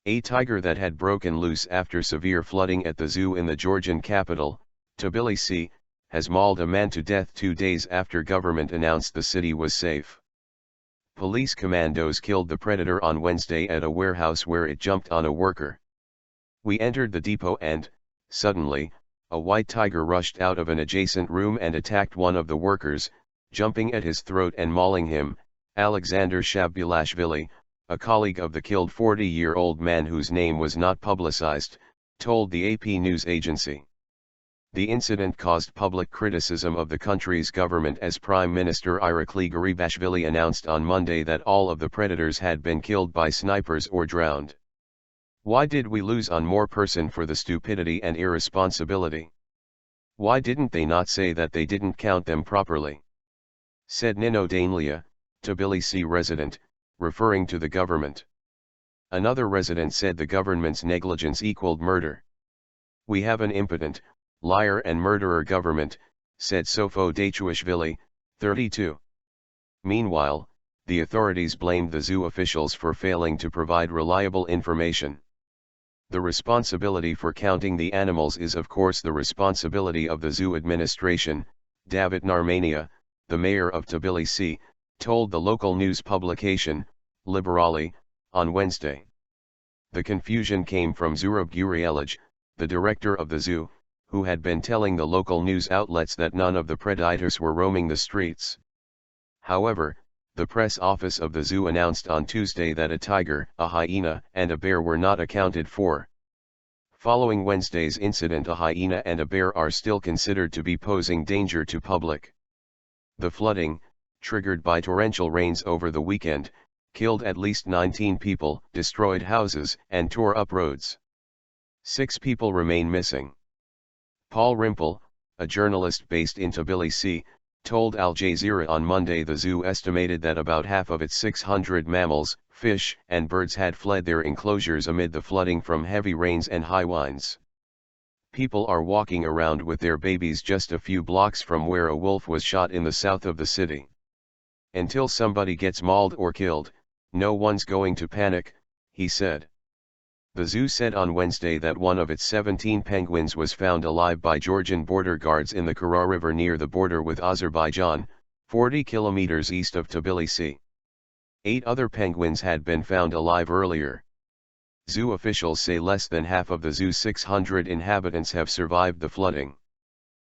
A tiger that had broken loose after severe flooding at the zoo in the Georgian capital, Tbilisi, has mauled a man to death 2 days after government announced the city was safe. Police commandos killed the predator on Wednesday at a warehouse where it jumped on a worker. We entered the depot and, suddenly, a white tiger rushed out of an adjacent room and attacked one of the workers, jumping at his throat and mauling him, Alexander Shavbulashvili, a colleague of the killed 40-year-old man whose name was not publicized, told the AP news agency. The incident caused public criticism of the country's government as Prime Minister Irakli Gharibashvili announced on Monday that all of the predators had been killed by snipers or drowned. Why did we lose on more person for the stupidity and irresponsibility? Why didn't they not say that they didn't count them properly? Said Nino Danelia, Tbilisi resident, referring to the government. Another resident said the government's negligence equaled murder. We have an impotent, liar and murderer government, said Shavbulashvili, 32. Meanwhile, the authorities blamed the zoo officials for failing to provide reliable information. The responsibility for counting the animals is of course the responsibility of the zoo administration, David Narmania, the mayor of Tbilisi, told the local news publication, Liberali, on Wednesday. The confusion came from Zurab Gurielij, the director of the zoo, who had been telling the local news outlets that none of the predators were roaming the streets. However, the press office of the zoo announced on Tuesday that a tiger, a hyena, and a bear were not accounted for. Following Wednesday's incident, a hyena and a bear are still considered to be posing danger to public. The flooding, triggered by torrential rains over the weekend, killed at least 19 people, destroyed houses, and tore up roads. 6 people remain missing. Paul Rimple, a journalist based in Tbilisi, told Al Jazeera on Monday the zoo estimated that about half of its 600 mammals, fish, and birds had fled their enclosures amid the flooding from heavy rains and high winds. People are walking around with their babies just a few blocks from where a wolf was shot in the south of the city. Until somebody gets mauled or killed, no one's going to panic, he said. The zoo said on Wednesday that one of its 17 penguins was found alive by Georgian border guards in the Kara River near the border with Azerbaijan, 40 kilometers east of Tbilisi. 8 other penguins had been found alive earlier. Zoo officials say less than half of the zoo's 600 inhabitants have survived the flooding.